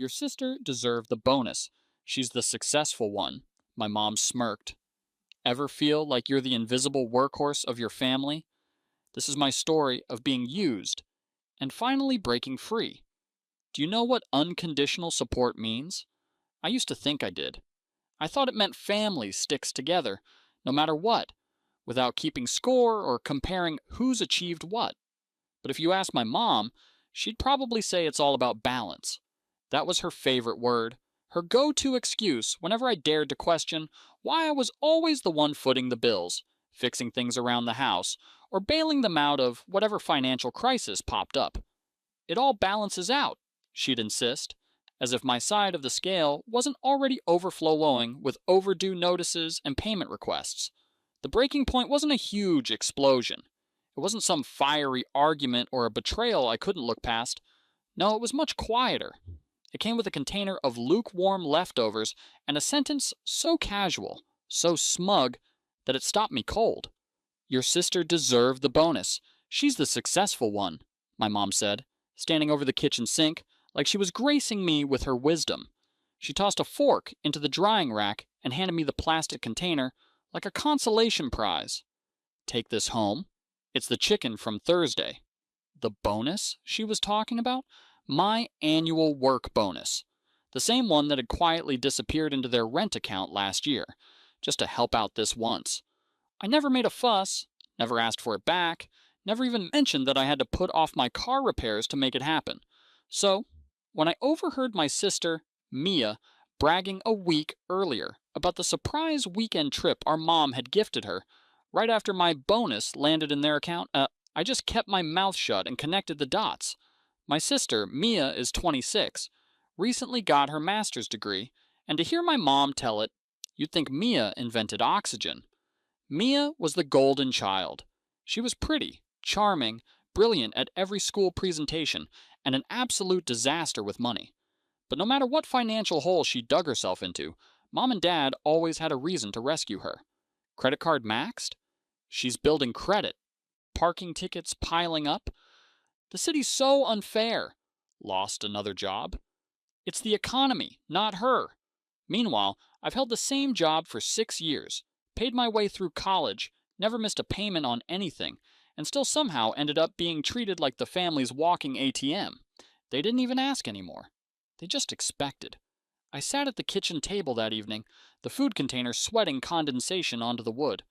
Your sister deserved the bonus. She's the successful one. My mom smirked. Ever feel like you're the invisible workhorse of your family? This is my story of being used and finally breaking free. Do you know what unconditional support means? I used to think I did. I thought it meant family sticks together, no matter what, without keeping score or comparing who's achieved what. But if you ask my mom, she'd probably say it's all about balance. That was her favorite word, her go-to excuse whenever I dared to question why I was always the one footing the bills, fixing things around the house, or bailing them out of whatever financial crisis popped up. It all balances out, she'd insist, as if my side of the scale wasn't already overflowing with overdue notices and payment requests. The breaking point wasn't a huge explosion. It wasn't some fiery argument or a betrayal I couldn't look past. No, it was much quieter. It came with a container of lukewarm leftovers and a sentence so casual, so smug, that it stopped me cold. Your sister deserved the bonus. She's the successful one, my mom said, standing over the kitchen sink like she was gracing me with her wisdom. She tossed a fork into the drying rack and handed me the plastic container like a consolation prize. Take this home. It's the chicken from Thursday. The bonus she was talking about? My annual work bonus. The same one that had quietly disappeared into their rent account last year, just to help out this once. I never made a fuss, never asked for it back, never even mentioned that I had to put off my car repairs to make it happen. So, when I overheard my sister, Mia, bragging a week earlier about the surprise weekend trip our mom had gifted her, right after my bonus landed in their account, I just kept my mouth shut and connected the dots. My sister, Mia, is 26, recently got her master's degree, and to hear my mom tell it, you'd think Mia invented oxygen. Mia was the golden child. She was pretty, charming, brilliant at every school presentation, and an absolute disaster with money. But no matter what financial hole she dug herself into, Mom and Dad always had a reason to rescue her. Credit card maxed? She's building credit. Parking tickets piling up? The city's so unfair. Lost another job? It's the economy, not her. Meanwhile, I've held the same job for 6 years, paid my way through college, never missed a payment on anything, and still somehow ended up being treated like the family's walking ATM. They didn't even ask anymore. They just expected. I sat at the kitchen table that evening, the food container sweating condensation onto the wood.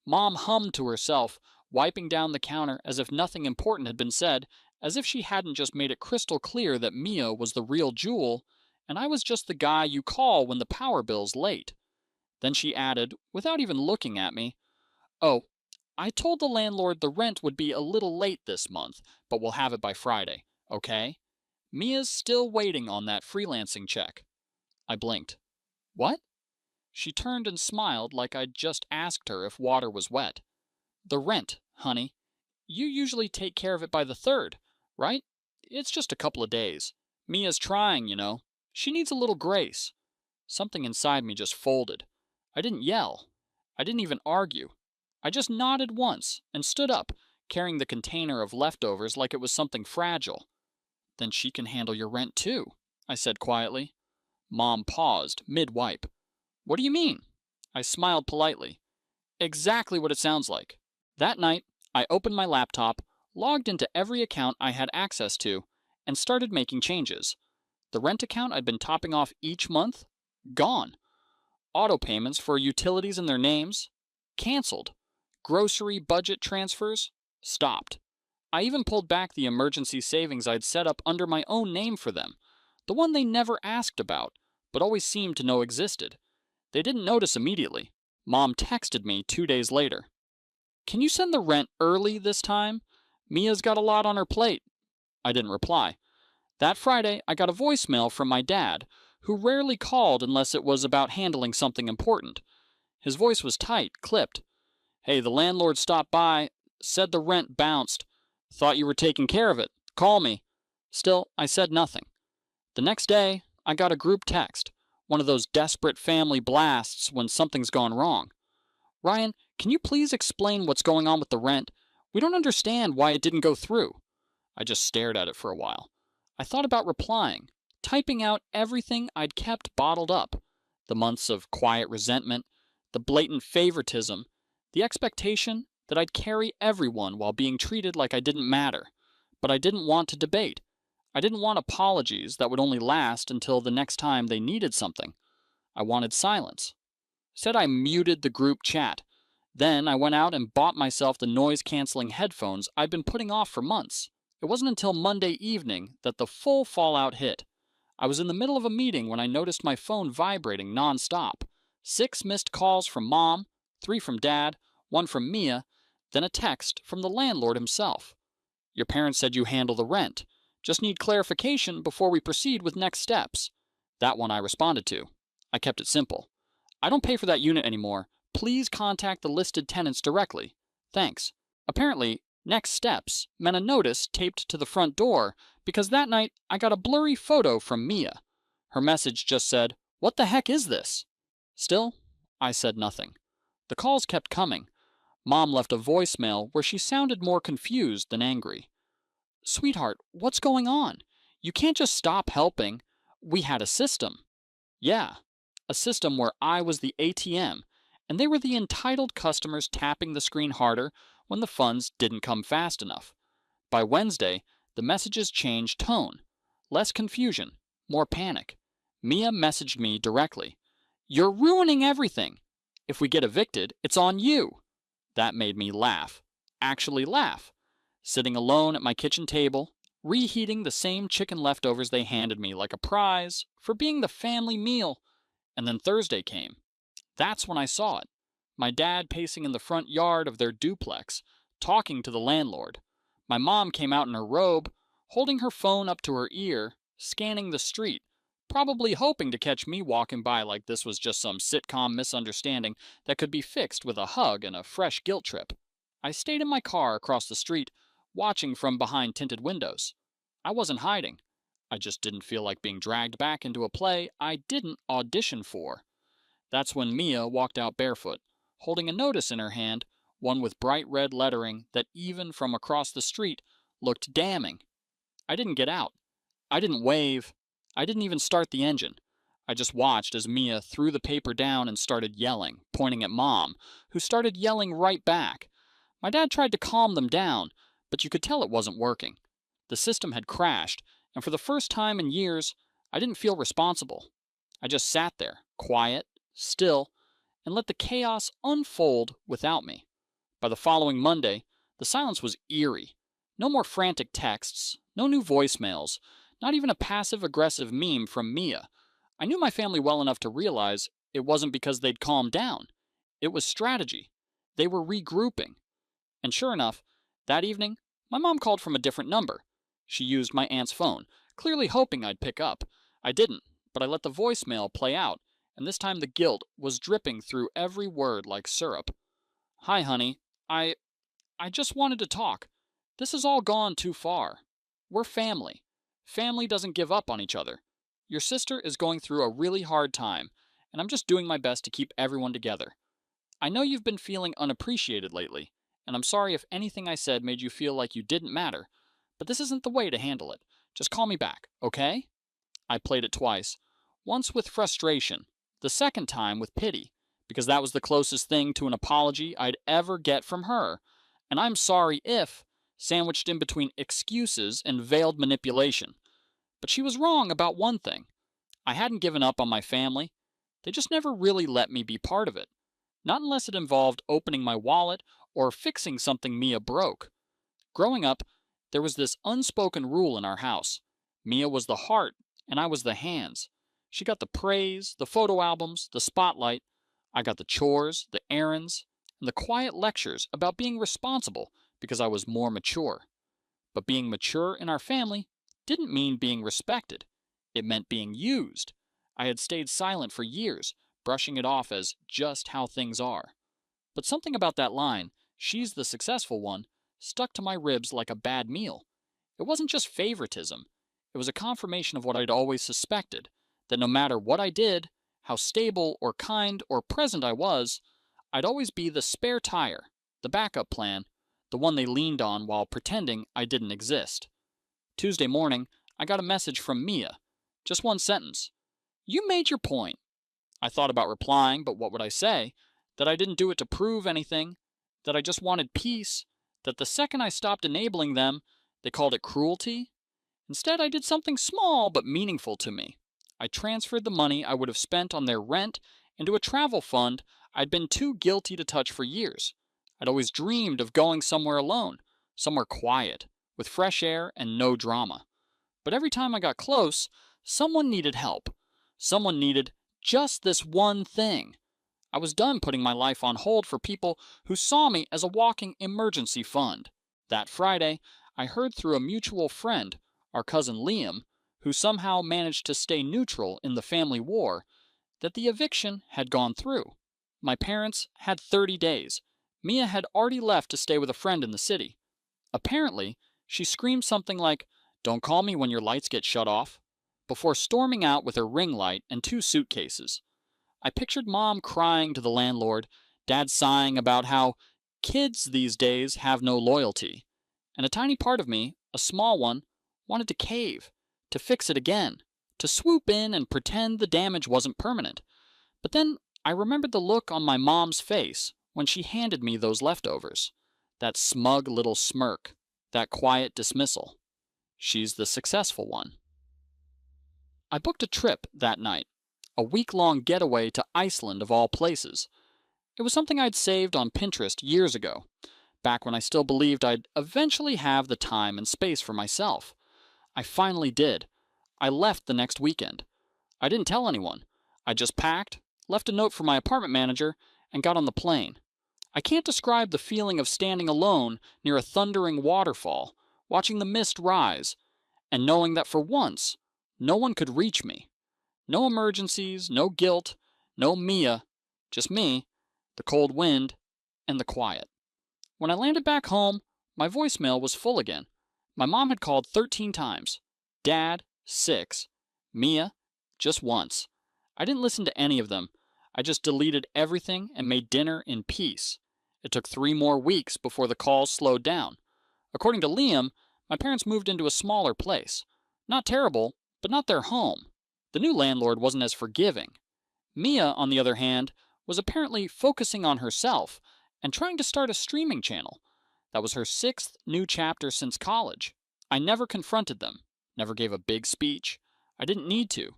Mom hummed to herself, wiping down the counter as if nothing important had been said, as if she hadn't just made it crystal clear that Mia was the real jewel, and I was just the guy you call when the power bill's late. Then she added, without even looking at me, "Oh, I told the landlord the rent would be a little late this month, but we'll have it by Friday, okay? Mia's still waiting on that freelancing check." I blinked. What? She turned and smiled like I'd just asked her if water was wet. The rent, honey. You usually take care of it by the 3rd, right? It's just a couple of days. Mia's trying, you know. She needs a little grace. Something inside me just folded. I didn't yell. I didn't even argue. I just nodded once and stood up, carrying the container of leftovers like it was something fragile. Then she can handle your rent too, I said quietly. Mom paused, mid-wipe. What do you mean? I smiled politely. Exactly what it sounds like. That night, I opened my laptop, logged into every account I had access to, and started making changes. The rent account I'd been topping off each month? Gone. Auto payments for utilities in their names? Canceled. Grocery budget transfers? Stopped. I even pulled back the emergency savings I'd set up under my own name for them, the one they never asked about, but always seemed to know existed. They didn't notice immediately. Mom texted me 2 days later. Can you send the rent early this time? Mia's got a lot on her plate. I didn't reply. That Friday, I got a voicemail from my dad, who rarely called unless it was about handling something important. His voice was tight, clipped. Hey, the landlord stopped by, said the rent bounced. Thought you were taking care of it. Call me. Still, I said nothing. The next day, I got a group text, one of those desperate family blasts when something's gone wrong. Ryan, can you please explain what's going on with the rent? We don't understand why it didn't go through. I just stared at it for a while. I thought about replying, typing out everything I'd kept bottled up. The months of quiet resentment, the blatant favoritism, the expectation that I'd carry everyone while being treated like I didn't matter. But I didn't want to debate. I didn't want apologies that would only last until the next time they needed something. I wanted silence. Said I muted the group chat. Then I went out and bought myself the noise-canceling headphones I'd been putting off for months. It wasn't until Monday evening that the full fallout hit. I was in the middle of a meeting when I noticed my phone vibrating nonstop. 6 missed calls from Mom, 3 from Dad, 1 from Mia, then a text from the landlord himself. Your parents said you handle the rent. Just need clarification before we proceed with next steps. That one I responded to. I kept it simple. I don't pay for that unit anymore. Please contact the listed tenants directly. Thanks. Apparently, next steps meant a notice taped to the front door because that night I got a blurry photo from Mia. Her message just said, "What the heck is this?" Still, I said nothing. The calls kept coming. Mom left a voicemail where she sounded more confused than angry. "Sweetheart, what's going on? You can't just stop helping. We had a system." Yeah, a system where I was the ATM, and they were the entitled customers tapping the screen harder when the funds didn't come fast enough. By Wednesday, the messages changed tone. Less confusion, more panic. Mia messaged me directly. "You're ruining everything. If we get evicted, it's on you." That made me laugh. Actually laugh. Sitting alone at my kitchen table, reheating the same chicken leftovers they handed me like a prize for being the family meal. And then Thursday came. That's when I saw it. My dad pacing in the front yard of their duplex, talking to the landlord. My mom came out in her robe, holding her phone up to her ear, scanning the street, probably hoping to catch me walking by like this was just some sitcom misunderstanding that could be fixed with a hug and a fresh guilt trip. I stayed in my car across the street, watching from behind tinted windows. I wasn't hiding. I just didn't feel like being dragged back into a play I didn't audition for. That's when Mia walked out barefoot, holding a notice in her hand, one with bright red lettering that even from across the street looked damning. I didn't get out. I didn't wave. I didn't even start the engine. I just watched as Mia threw the paper down and started yelling, pointing at Mom, who started yelling right back. My dad tried to calm them down, but you could tell it wasn't working. The system had crashed, and for the first time in years, I didn't feel responsible. I just sat there, quiet, still, and let the chaos unfold without me. By the following Monday, the silence was eerie. No more frantic texts, no new voicemails, not even a passive-aggressive meme from Mia. I knew my family well enough to realize it wasn't because they'd calmed down. It was strategy. They were regrouping. And sure enough, that evening, my mom called from a different number. She used my aunt's phone, clearly hoping I'd pick up. I didn't, but I let the voicemail play out, and this time the guilt was dripping through every word like syrup. "Hi, honey. I just wanted to talk. This has all gone too far. We're family. Family doesn't give up on each other. Your sister is going through a really hard time, and I'm just doing my best to keep everyone together. I know you've been feeling unappreciated lately, and I'm sorry if anything I said made you feel like you didn't matter, but this isn't the way to handle it. Just call me back, okay?" I played it twice, once with frustration, the second time with pity, because that was the closest thing to an apology I'd ever get from her, and "I'm sorry if" sandwiched in between excuses and veiled manipulation. But she was wrong about one thing. I hadn't given up on my family. They just never really let me be part of it. Not unless it involved opening my wallet or fixing something Mia broke. Growing up, there was this unspoken rule in our house. Mia was the heart, and I was the hands. She got the praise, the photo albums, the spotlight. I got the chores, the errands, and the quiet lectures about being responsible because I was more mature. But being mature in our family didn't mean being respected. It meant being used. I had stayed silent for years, brushing it off as just how things are. But something about that line, "she's the successful one," stuck to my ribs like a bad meal. It wasn't just favoritism. It was a confirmation of what I'd always suspected, that no matter what I did, how stable or kind or present I was, I'd always be the spare tire, the backup plan, the one they leaned on while pretending I didn't exist. Tuesday morning, I got a message from Mia. Just one sentence. You made your point. I thought about replying, but what would I say? That I didn't do it to prove anything, that I just wanted peace, that the second I stopped enabling them, they called it cruelty? Instead, I did something small but meaningful to me. I transferred the money I would have spent on their rent into a travel fund I'd been too guilty to touch for years. I'd always dreamed of going somewhere alone, somewhere quiet, with fresh air and no drama. But every time I got close, someone needed help. Someone needed just this one thing. I was done putting my life on hold for people who saw me as a walking emergency fund. That Friday, I heard through a mutual friend, our cousin Liam, who somehow managed to stay neutral in the family war, that the eviction had gone through. My parents had 30 days. Mia had already left to stay with a friend in the city. Apparently, she screamed something like, "Don't call me when your lights get shut off," before storming out with her ring light and 2 suitcases. I pictured Mom crying to the landlord, Dad sighing about how kids these days have no loyalty, and a tiny part of me, a small one, wanted to cave, to fix it again, to swoop in and pretend the damage wasn't permanent. But then I remembered the look on my mom's face when she handed me those leftovers. That smug little smirk, that quiet dismissal. She's the successful one. I booked a trip that night, a week-long getaway to Iceland of all places. It was something I'd saved on Pinterest years ago, back when I still believed I'd eventually have the time and space for myself. I finally did. I left the next weekend. I didn't tell anyone. I just packed, left a note for my apartment manager, and got on the plane. I can't describe the feeling of standing alone near a thundering waterfall, watching the mist rise, and knowing that for once, no one could reach me. No emergencies, no guilt, no Mia, just me, the cold wind, and the quiet. When I landed back home, my voicemail was full again. My mom had called 13 times. Dad, 6. Mia, just once. I didn't listen to any of them. I just deleted everything and made dinner in peace. It took 3 more weeks before the calls slowed down. According to Liam, my parents moved into a smaller place. Not terrible, but not their home. The new landlord wasn't as forgiving. Mia, on the other hand, was apparently focusing on herself and trying to start a streaming channel. That was her 6th new chapter since college. I never confronted them, never gave a big speech. I didn't need to.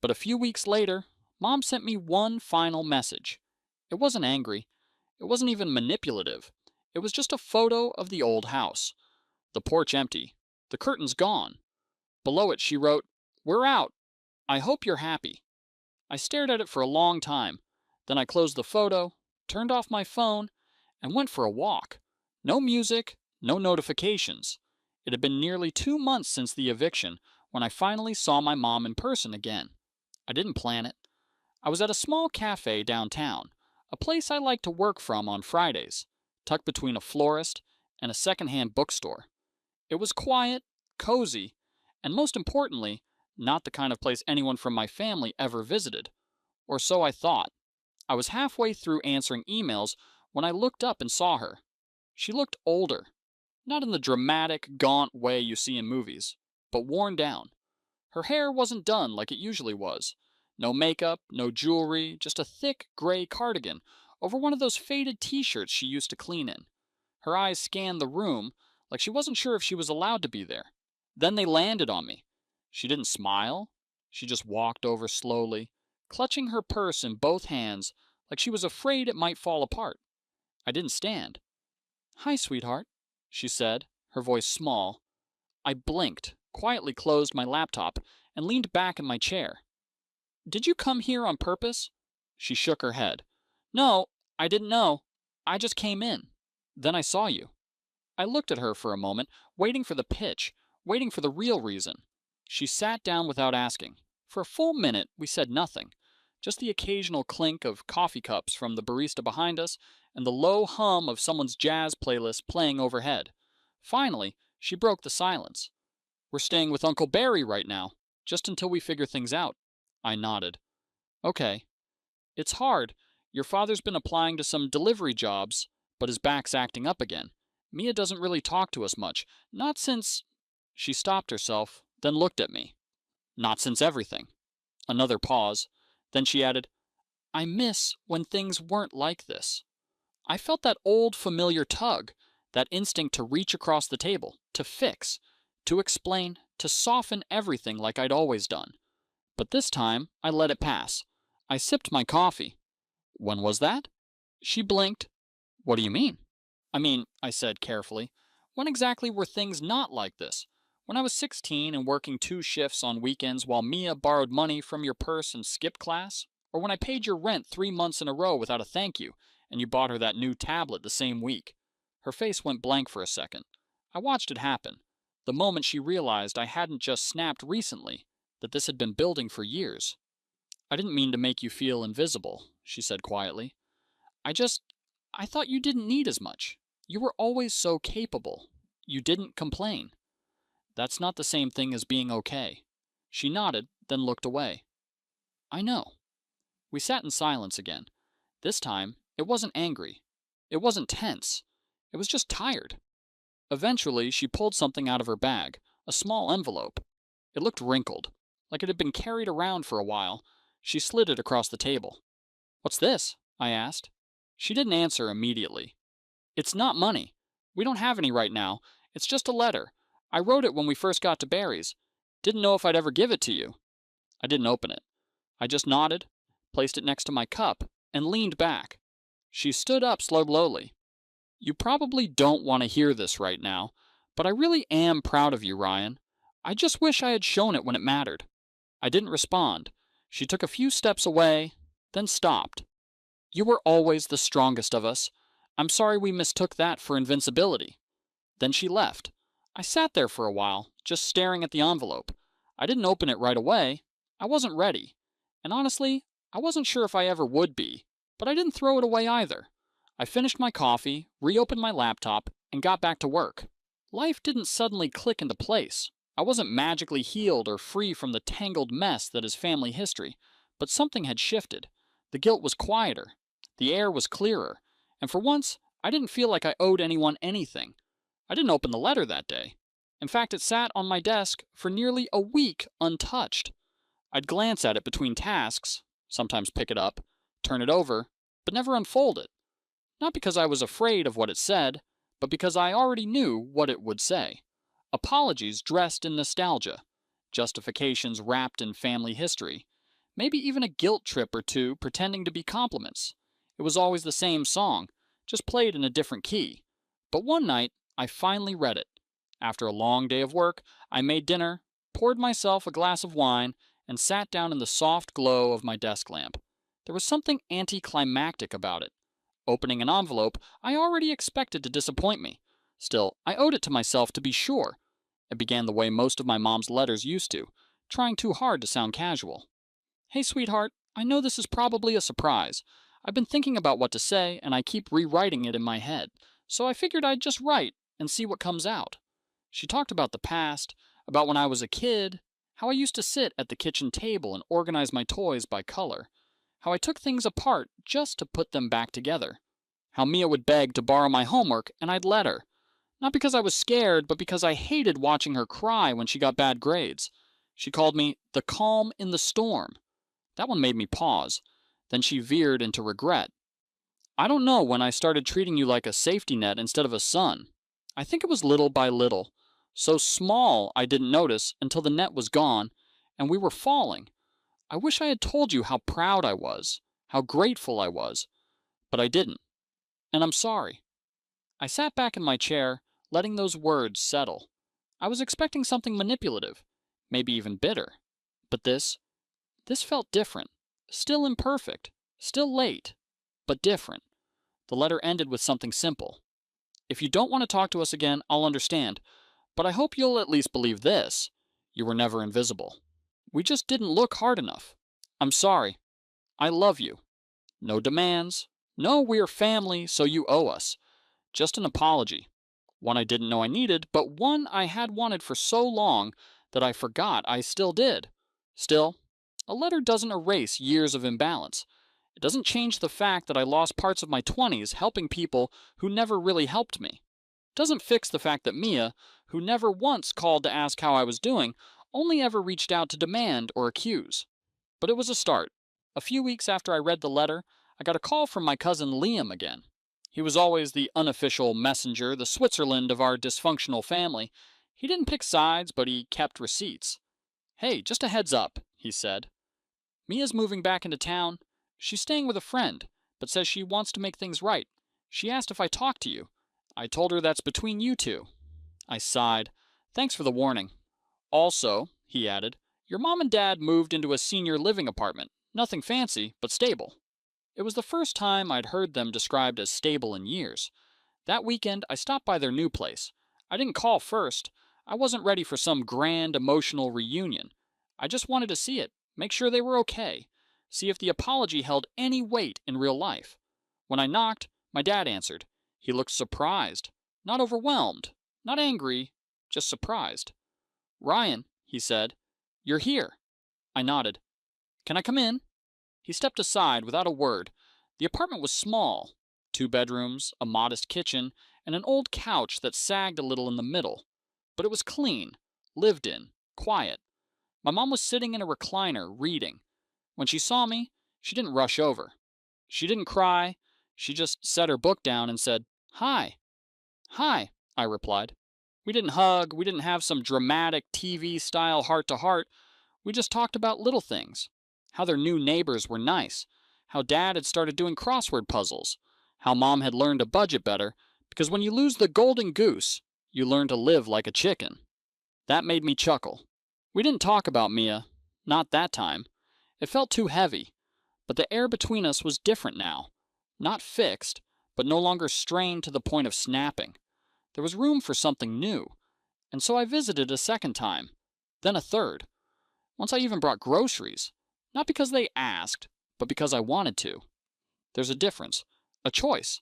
But a few weeks later, Mom sent me one final message. It wasn't angry. It wasn't even manipulative. It was just a photo of the old house. The porch empty. The curtains gone. Below it she wrote, "We're out. I hope you're happy." I stared at it for a long time. Then I closed the photo, turned off my phone, and went for a walk. No music, no notifications. It had been nearly 2 months since the eviction when I finally saw my mom in person again. I didn't plan it. I was at a small cafe downtown, a place I like to work from on Fridays, tucked between a florist and a secondhand bookstore. It was quiet, cozy, and most importantly, not the kind of place anyone from my family ever visited. Or so I thought. I was halfway through answering emails when I looked up and saw her. She looked older. Not in the dramatic, gaunt way you see in movies, but worn down. Her hair wasn't done like it usually was. No makeup, no jewelry, just a thick gray cardigan over one of those faded t-shirts she used to clean in. Her eyes scanned the room like she wasn't sure if she was allowed to be there. Then they landed on me. She didn't smile. She just walked over slowly, clutching her purse in both hands like she was afraid it might fall apart. I didn't stand. "Hi, sweetheart," she said, her voice small. I blinked, quietly closed my laptop, and leaned back in my chair. "Did you come here on purpose?" She shook her head. "No, I didn't know. I just came in. Then I saw you." I looked at her for a moment, waiting for the pitch, waiting for the real reason. She sat down without asking. For a full minute, we said nothing. Just the occasional clink of coffee cups from the barista behind us and the low hum of someone's jazz playlist playing overhead. Finally, she broke the silence. "We're staying with Uncle Barry right now, just until we figure things out." I nodded. "Okay. It's hard. Your father's been applying to some delivery jobs, but his back's acting up again. Mia doesn't really talk to us much. Not since—" She stopped herself, then looked at me. Not since everything. Another pause. Then she added, I miss when things weren't like this. I felt that old familiar tug, that instinct to reach across the table, to fix, to explain, to soften everything like I'd always done. But this time, I let it pass. I sipped my coffee. When was that? She blinked. What do you mean? I said carefully, when exactly were things not like this? When I was 16 and working 2 shifts on weekends while Mia borrowed money from your purse and skipped class? Or when I paid your rent 3 months in a row without a thank you, and you bought her that new tablet the same week? Her face went blank for a second. I watched it happen. The moment she realized I hadn't just snapped recently, that this had been building for years. I didn't mean to make you feel invisible, she said quietly. I thought you didn't need as much. You were always so capable. You didn't complain. That's not the same thing as being okay. She nodded, then looked away. I know. We sat in silence again. This time, it wasn't angry. It wasn't tense. It was just tired. Eventually, she pulled something out of her bag, a small envelope. It looked wrinkled, like it had been carried around for a while. She slid it across the table. What's this? I asked. She didn't answer immediately. It's not money. We don't have any right now. It's just a letter. I wrote it when we first got to Barry's. Didn't know if I'd ever give it to you. I didn't open it. I just nodded, placed it next to my cup, and leaned back. She stood up slowly. You probably don't want to hear this right now, but I really am proud of you, Ryan. I just wish I had shown it when it mattered. I didn't respond. She took a few steps away, then stopped. You were always the strongest of us. I'm sorry we mistook that for invincibility. Then she left. I sat there for a while, just staring at the envelope. I didn't open it right away. I wasn't ready. And honestly, I wasn't sure if I ever would be. But I didn't throw it away either. I finished my coffee, reopened my laptop, and got back to work. Life didn't suddenly click into place. I wasn't magically healed or free from the tangled mess that is family history, but something had shifted. The guilt was quieter. The air was clearer. And for once, I didn't feel like I owed anyone anything. I didn't open the letter that day. In fact, it sat on my desk for nearly a week untouched. I'd glance at it between tasks, sometimes pick it up, turn it over, but never unfold it. Not because I was afraid of what it said, but because I already knew what it would say. Apologies dressed in nostalgia, justifications wrapped in family history, maybe even a guilt trip or two pretending to be compliments. It was always the same song, just played in a different key. But one night, I finally read it. After a long day of work, I made dinner, poured myself a glass of wine, and sat down in the soft glow of my desk lamp. There was something anticlimactic about it. Opening an envelope, I already expected to disappoint me. Still, I owed it to myself to be sure. It began the way most of my mom's letters used to, trying too hard to sound casual. Hey, sweetheart, I know this is probably a surprise. I've been thinking about what to say, and I keep rewriting it in my head, so I figured I'd just write and see what comes out. She talked about the past, about when I was a kid, how I used to sit at the kitchen table and organize my toys by color, how I took things apart just to put them back together, how Mia would beg to borrow my homework and I'd let her, not because I was scared, but because I hated watching her cry when she got bad grades. She called me the calm in the storm. That one made me pause. Then she veered into regret. I don't know when I started treating you like a safety net instead of a son. I think it was little by little. So small I didn't notice until the net was gone, and we were falling. I wish I had told you how proud I was, how grateful I was, but I didn't. And I'm sorry. I sat back in my chair, letting those words settle. I was expecting something manipulative, maybe even bitter. But this felt different. Still imperfect, still late, but different. The letter ended with something simple. If you don't want to talk to us again, I'll understand, but I hope you'll at least believe this. You were never invisible. We just didn't look hard enough. I'm sorry. I love you. No demands. No, we're family, so you owe us. Just an apology. One I didn't know I needed, but one I had wanted for so long that I forgot I still did. Still, a letter doesn't erase years of imbalance. It doesn't change the fact that I lost parts of my 20s helping people who never really helped me. It doesn't fix the fact that Mia, who never once called to ask how I was doing, only ever reached out to demand or accuse. But it was a start. A few weeks after I read the letter, I got a call from my cousin Liam again. He was always the unofficial messenger, the Switzerland of our dysfunctional family. He didn't pick sides, but he kept receipts. "Hey, just a heads up," he said. "Mia's moving back into town. She's staying with a friend, but says she wants to make things right. She asked if I talked to you. I told her that's between you two." I sighed. "Thanks for the warning. Also," he added, "your mom and dad moved into a senior living apartment. Nothing fancy, but stable." It was the first time I'd heard them described as stable in years. That weekend, I stopped by their new place. I didn't call first. I wasn't ready for some grand emotional reunion. I just wanted to see it, make sure they were okay, see if the apology held any weight in real life. When I knocked, my dad answered. He looked surprised, not overwhelmed, not angry, just surprised. "Ryan," he said, "you're here." I nodded. "Can I come in?" He stepped aside without a word. The apartment was small. 2 bedrooms, a modest kitchen, and an old couch that sagged a little in the middle. But it was clean, lived in, quiet. My mom was sitting in a recliner, reading. When she saw me, she didn't rush over. She didn't cry. She just set her book down and said, "Hi." "Hi," I replied. We didn't hug. We didn't have some dramatic TV-style heart-to-heart. We just talked about little things. How their new neighbors were nice. How Dad had started doing crossword puzzles. How Mom had learned to budget better, because when you lose the golden goose, you learn to live like a chicken. That made me chuckle. We didn't talk about Mia. Not that time. It felt too heavy. But the air between us was different now. Not fixed, but no longer strained to the point of snapping. There was room for something new. And so I visited a second time. Then a third. Once I even brought groceries. Not because they asked, but because I wanted to. There's a difference. A choice.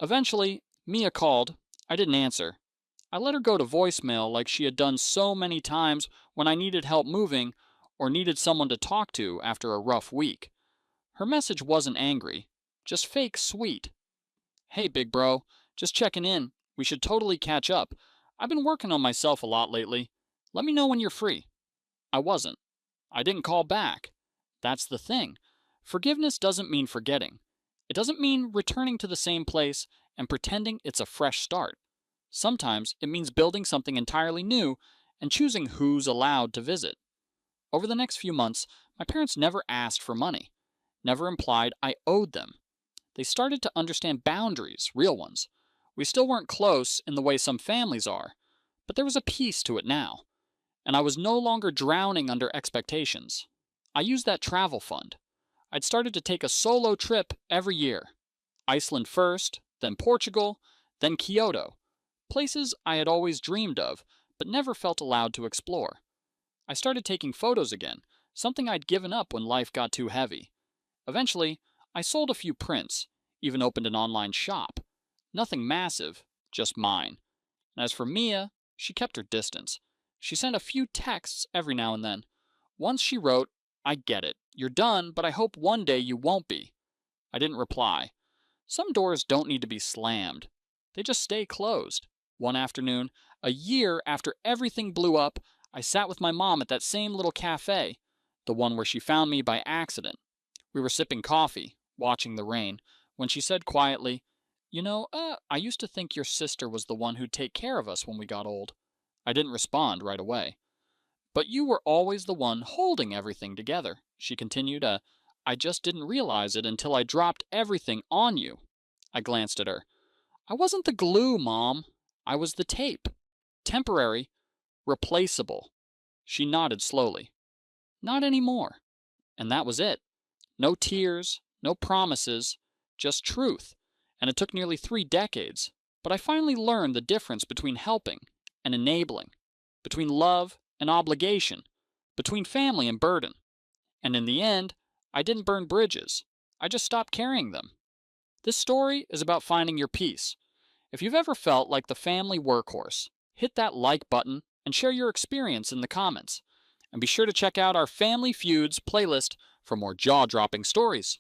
Eventually, Mia called. I didn't answer. I let her go to voicemail like she had done so many times when I needed help moving or needed someone to talk to after a rough week. Her message wasn't angry, just fake sweet. "Hey, big bro, just checking in. We should totally catch up. I've been working on myself a lot lately. Let me know when you're free." I wasn't. I didn't call back. That's the thing. Forgiveness doesn't mean forgetting. It doesn't mean returning to the same place and pretending it's a fresh start. Sometimes it means building something entirely new and choosing who's allowed to visit. Over the next few months, my parents never asked for money, never implied I owed them. They started to understand boundaries, real ones. We still weren't close in the way some families are, but there was a peace to it now, and I was no longer drowning under expectations. I used that travel fund. I'd started to take a solo trip every year. Iceland first, then Portugal, then Kyoto. Places I had always dreamed of, but never felt allowed to explore. I started taking photos again, something I'd given up when life got too heavy. Eventually, I sold a few prints, even opened an online shop. Nothing massive, just mine. And as for Mia, she kept her distance. She sent a few texts every now and then. Once she wrote, "I get it. You're done, but I hope one day you won't be." I didn't reply. Some doors don't need to be slammed. They just stay closed. One afternoon, a year after everything blew up, I sat with my mom at that same little cafe, the one where she found me by accident. We were sipping coffee, watching the rain, when she said quietly, I used to think your sister was the one who'd take care of us when we got old." I didn't respond right away. "But you were always the one holding everything together," she continued. "I just didn't realize it until I dropped everything on you." I glanced at her. "I wasn't the glue, Mom. I was the tape. Temporary, replaceable." She nodded slowly. "Not anymore." And that was it. No tears, no promises, just truth. And it took nearly 3 decades. But I finally learned the difference between helping and enabling, between love and obligation, between family and burden. And in the end, I didn't burn bridges. I just stopped carrying them. This story is about finding your peace. If you've ever felt like the family workhorse, hit that like button and share your experience in the comments. And be sure to check out our Family Feuds playlist for more jaw-dropping stories.